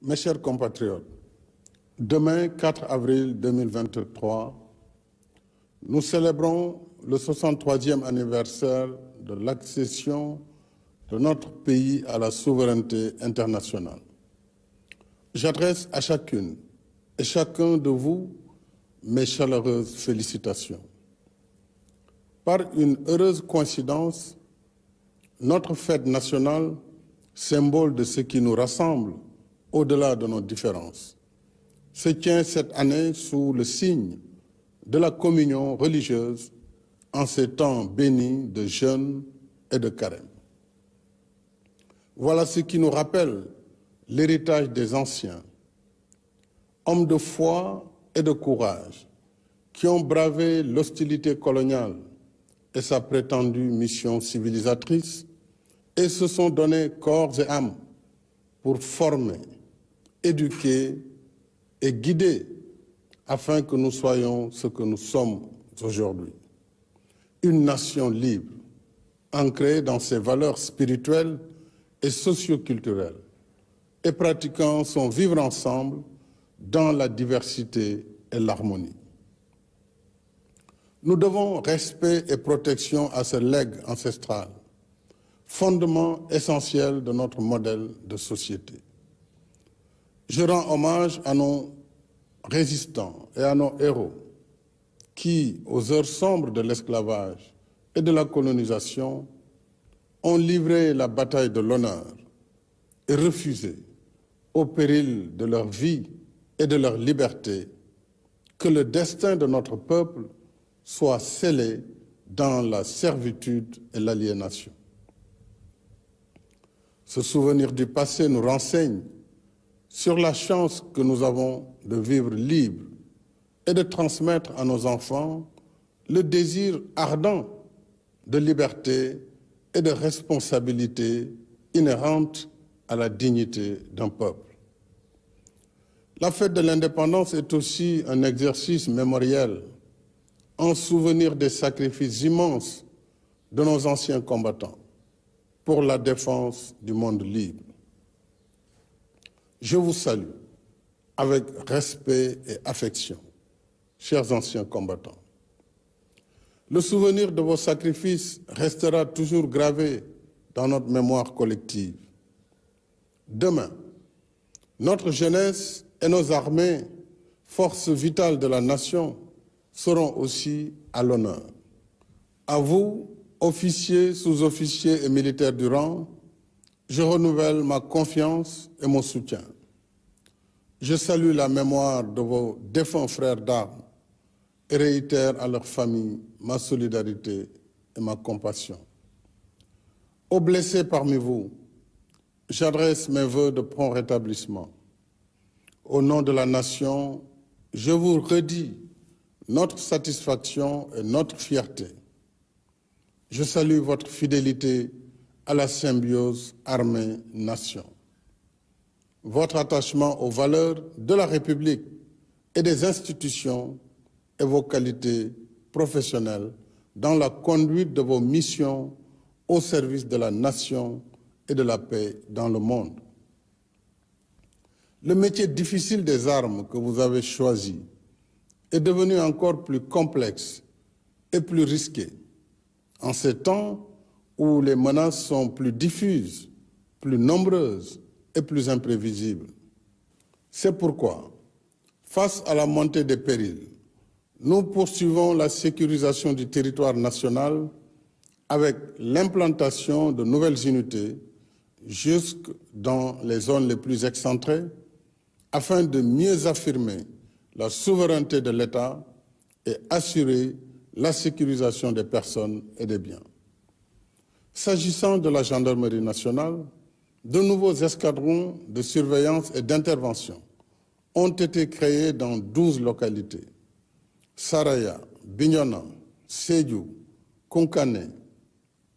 Mes chers compatriotes, demain, 4 avril 2023, nous célébrons le 63e anniversaire de l'accession de notre pays à la souveraineté internationale. J'adresse à chacune et chacun de vous mes chaleureuses félicitations. Par une heureuse coïncidence, notre fête nationale, symbole de ce qui nous rassemble au-delà de nos différences, se tient cette année sous le signe de la communion religieuse en ces temps bénis de jeûne et de carême. Voilà ce qui nous rappelle l'héritage des anciens, hommes de foi et de courage, qui ont bravé l'hostilité coloniale et sa prétendue mission civilisatrice et se sont donnés corps et âme pour former, éduquer et guider afin que nous soyons ce que nous sommes aujourd'hui. Une nation libre, ancrée dans ses valeurs spirituelles et socio-culturelles et pratiquant son vivre ensemble dans la diversité et l'harmonie. Nous devons respect et protection à ce legs ancestral, fondement essentiel de notre modèle de société. Je rends hommage à nos résistants et à nos héros qui, aux heures sombres de l'esclavage et de la colonisation, ont livré la bataille de l'honneur et refusé, au péril de leur vie et de leur liberté, que le destin de notre peuple soit scellé dans la servitude et l'aliénation. Ce souvenir du passé nous renseigne sur la chance que nous avons de vivre libre et de transmettre à nos enfants le désir ardent de liberté et de responsabilité inhérente à la dignité d'un peuple. La fête de l'indépendance est aussi un exercice mémoriel en souvenir des sacrifices immenses de nos anciens combattants pour la défense du monde libre. Je vous salue avec respect et affection, chers anciens combattants. Le souvenir de vos sacrifices restera toujours gravé dans notre mémoire collective. Demain, notre jeunesse et nos armées, forces vitales de la nation, seront aussi à l'honneur. À vous, officiers, sous-officiers et militaires du rang, je renouvelle ma confiance et mon soutien. Je salue la mémoire de vos défunts frères d'armes et réitère à leurs familles ma solidarité et ma compassion. Aux blessés parmi vous, j'adresse mes vœux de prompt rétablissement. Au nom de la nation, je vous redis notre satisfaction et notre fierté. Je salue votre fidélité à la symbiose armée-nation. Votre attachement aux valeurs de la République et des institutions et vos qualités professionnelles dans la conduite de vos missions au service de la nation et de la paix dans le monde. Le métier difficile des armes que vous avez choisi est devenu encore plus complexe et plus risqué en ces temps où les menaces sont plus diffuses, plus nombreuses et plus imprévisibles. C'est pourquoi, face à la montée des périls, nous poursuivons la sécurisation du territoire national avec l'implantation de nouvelles unités jusque dans les zones les plus excentrées afin de mieux affirmer la souveraineté de l'État et assurer la sécurisation des personnes et des biens. S'agissant de la gendarmerie nationale, de nouveaux escadrons de surveillance et d'intervention ont été créés dans 12 localités. Saraya, Bignona, Sédhiou, Koungheul,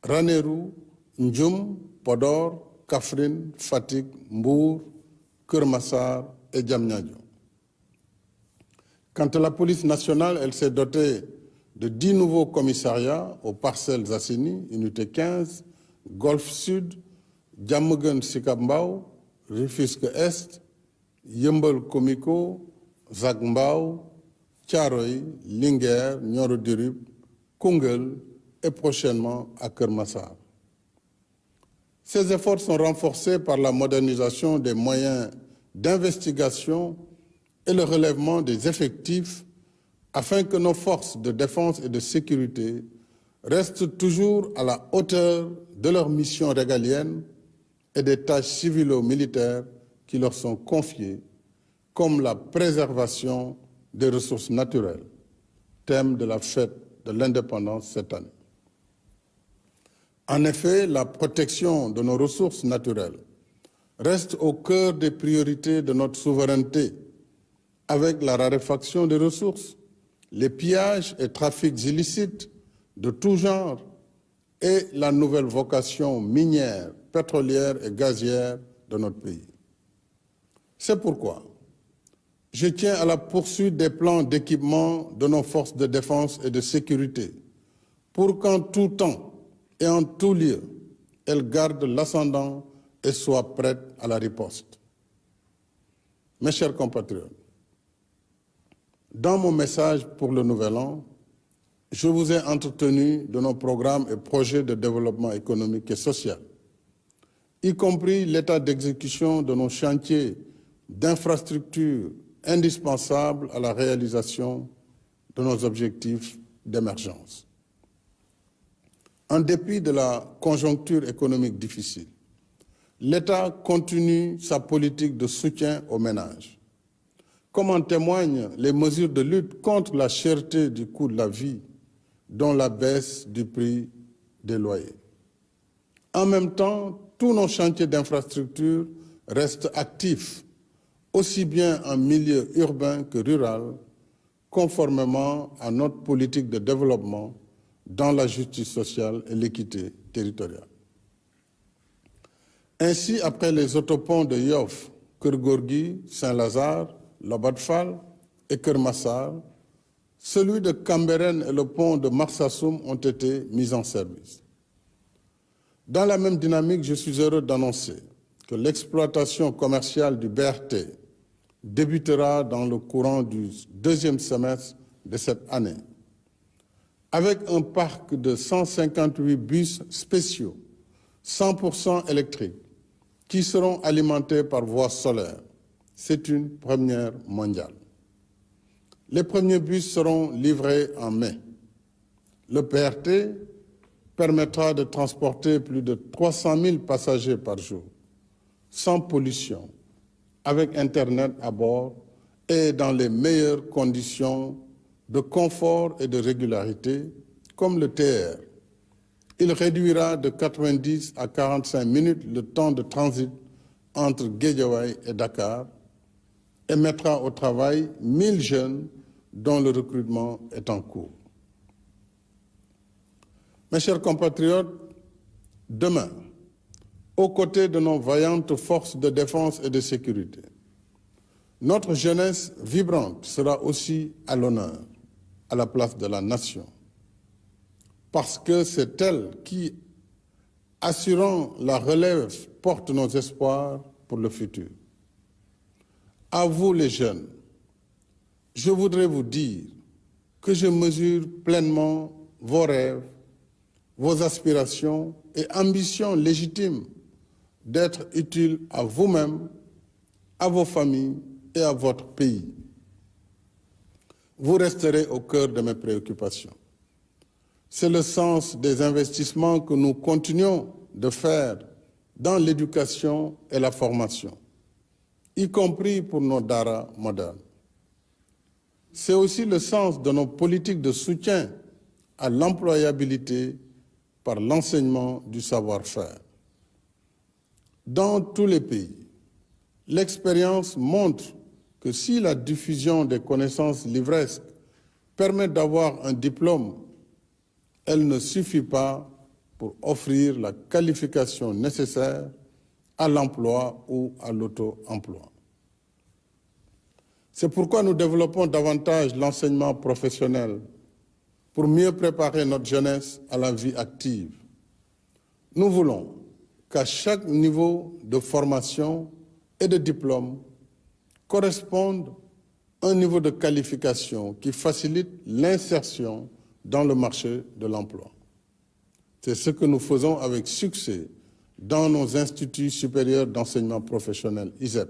Ranérou, Ndioum, Podor, Kaffrine, Fatick, Mbour, Keur Massar et Diamniadio. Quant à la police nationale, elle s'est dotée de 10 nouveaux commissariats aux Parcelles Assainies, unité 15, Golfe Sud, Diamaguène Sicap Mbao, Rufisque Est, Yeumbeul Comico, Zac Mbao, Thiaroye, Linguère, Nioro du Rip, Koungheul et prochainement à Keur Massar. Ces efforts sont renforcés par la modernisation des moyens d'investigation et le relèvement des effectifs afin que nos forces de défense et de sécurité restent toujours à la hauteur de leurs missions régaliennes et des tâches civilo-militaires qui leur sont confiées, comme la préservation des ressources naturelles, thème de la fête de l'indépendance cette année. En effet, la protection de nos ressources naturelles reste au cœur des priorités de notre souveraineté, avec la raréfaction des ressources, les pillages et trafics illicites de tout genre et la nouvelle vocation minière, pétrolière et gazière de notre pays. C'est pourquoi je tiens à la poursuite des plans d'équipement de nos forces de défense et de sécurité pour qu'en tout temps et en tout lieu, elles gardent l'ascendant et soient prêtes à la riposte. Mes chers compatriotes, dans mon message pour le Nouvel An, je vous ai entretenu de nos programmes et projets de développement économique et social, y compris l'état d'exécution de nos chantiers d'infrastructures indispensables à la réalisation de nos objectifs d'émergence. En dépit de la conjoncture économique difficile, l'État continue sa politique de soutien aux ménages, comme en témoignent les mesures de lutte contre la cherté du coût de la vie, dont la baisse du prix des loyers. En même temps, tous nos chantiers d'infrastructure restent actifs, aussi bien en milieu urbain que rural, conformément à notre politique de développement dans la justice sociale et l'équité territoriale. Ainsi, après les autoponts de Yoff, Keur Gorgui, Saint-Lazare, Lobat Fall et Keur Massar, celui de Cambérène et le pont de Marsassoum ont été mis en service. Dans la même dynamique, je suis heureux d'annoncer que l'exploitation commerciale du BRT débutera dans le courant du deuxième semestre de cette année, avec un parc de 158 bus spéciaux, 100% électriques, qui seront alimentés par voie solaire. C'est une première mondiale. Les premiers bus seront livrés en mai. Le BRT permettra de transporter plus de 300 000 passagers par jour, sans pollution, avec Internet à bord et dans les meilleures conditions de confort et de régularité, comme le TER. Il réduira de 90 à 45 minutes le temps de transit entre Guédiawaye et Dakar et mettra au travail 1000 jeunes dont le recrutement est en cours. Mes chers compatriotes, demain, aux côtés de nos vaillantes forces de défense et de sécurité, notre jeunesse vibrante sera aussi à l'honneur, à la place de la nation, parce que c'est elle qui, assurant la relève, porte nos espoirs pour le futur. À vous les jeunes, je voudrais vous dire que je mesure pleinement vos rêves, vos aspirations et ambitions légitimes d'être utiles à vous-même, à vos familles et à votre pays. Vous resterez au cœur de mes préoccupations. C'est le sens des investissements que nous continuons de faire dans l'éducation et la formation, y compris pour nos daara modernes. C'est aussi le sens de nos politiques de soutien à l'employabilité par l'enseignement du savoir-faire. Dans tous les pays, l'expérience montre que si la diffusion des connaissances livresques permet d'avoir un diplôme, elle ne suffit pas pour offrir la qualification nécessaire à l'emploi ou à l'auto-emploi. C'est pourquoi nous développons davantage l'enseignement professionnel pour mieux préparer notre jeunesse à la vie active. Nous voulons qu'à chaque niveau de formation et de diplôme, correspondent à un niveau de qualification qui facilite l'insertion dans le marché de l'emploi. C'est ce que nous faisons avec succès dans nos instituts supérieurs d'enseignement professionnel, ISEP.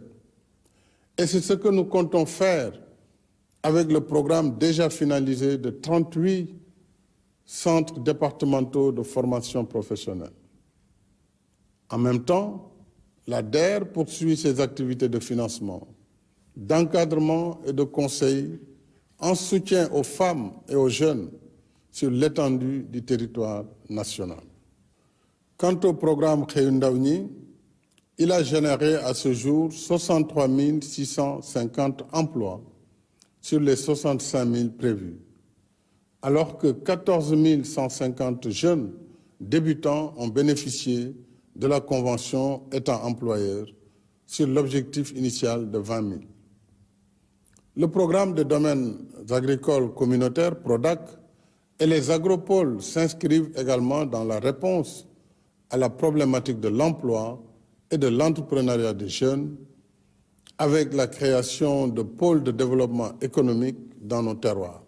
Et c'est ce que nous comptons faire avec le programme déjà finalisé de 38 centres départementaux de formation professionnelle. En même temps, la DER poursuit ses activités de financement, d'encadrement et de conseil en soutien aux femmes et aux jeunes sur l'étendue du territoire national. Quant au programme Xëyu Ndaw ñi, il a généré à ce jour 63 650 emplois sur les 65 000 prévus, alors que 14 150 jeunes débutants ont bénéficié de la convention État employeur sur l'objectif initial de 20 000. Le programme de domaines agricoles communautaires, PRODAC, et les agropoles s'inscrivent également dans la réponse à la problématique de l'emploi et de l'entrepreneuriat des jeunes, avec la création de pôles de développement économique dans nos terroirs.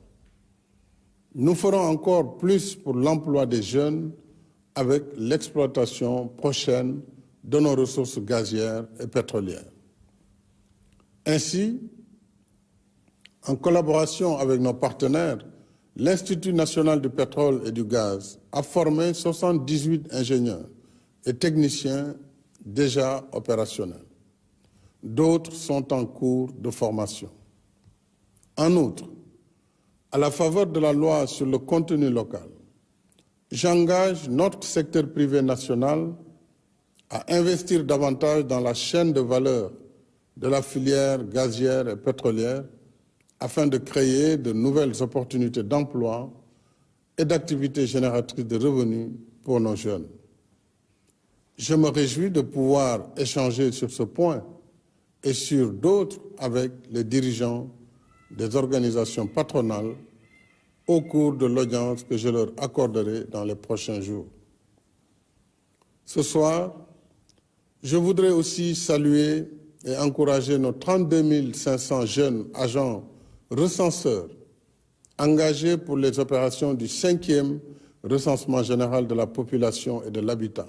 Nous ferons encore plus pour l'emploi des jeunes avec l'exploitation prochaine de nos ressources gazières et pétrolières. Ainsi, en collaboration avec nos partenaires, l'Institut national du pétrole et du gaz a formé 78 ingénieurs et techniciens déjà opérationnels. D'autres sont en cours de formation. En outre, à la faveur de la loi sur le contenu local, j'engage notre secteur privé national à investir davantage dans la chaîne de valeur de la filière gazière et pétrolière afin de créer de nouvelles opportunités d'emploi et d'activités génératrices de revenus pour nos jeunes. Je me réjouis de pouvoir échanger sur ce point et sur d'autres avec les dirigeants des organisations patronales au cours de l'audience que je leur accorderai dans les prochains jours. Ce soir, je voudrais aussi saluer et encourager nos 32 500 jeunes agents recenseurs engagés pour les opérations du 5e recensement général de la population et de l'habitat,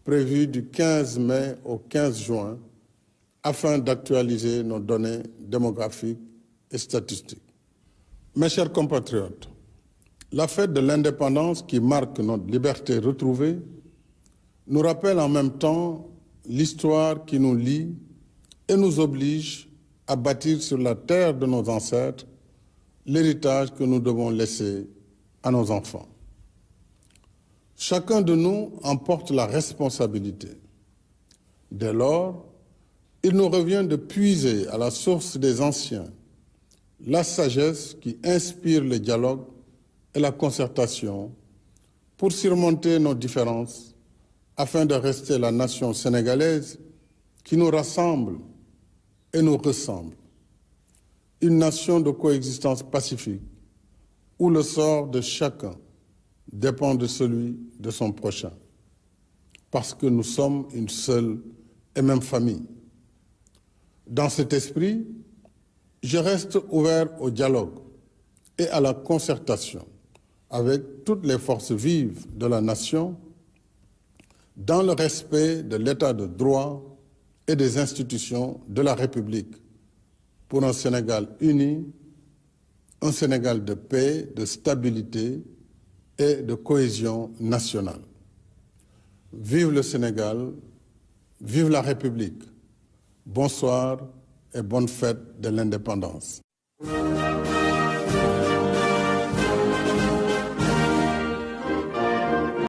prévu du 15 mai au 15 juin, afin d'actualiser nos données démographiques et statistiques. Mes chers compatriotes, la fête de l'indépendance qui marque notre liberté retrouvée nous rappelle en même temps l'histoire qui nous lie et nous oblige à bâtir sur la terre de nos ancêtres l'héritage que nous devons laisser à nos enfants. Chacun de nous en porte la responsabilité. Dès lors, il nous revient de puiser à la source des anciens la sagesse qui inspire le dialogue et la concertation pour surmonter nos différences afin de rester la nation sénégalaise qui nous rassemble et nous ressemble. Une nation de coexistence pacifique où le sort de chacun dépend de celui de son prochain, parce que nous sommes une seule et même famille. Dans cet esprit, je reste ouvert au dialogue et à la concertation avec toutes les forces vives de la nation dans le respect de l'état de droit et des institutions de la République pour un Sénégal uni, un Sénégal de paix, de stabilité et de cohésion nationale. Vive le Sénégal, vive la République. Bonsoir et bonne fête de l'indépendance.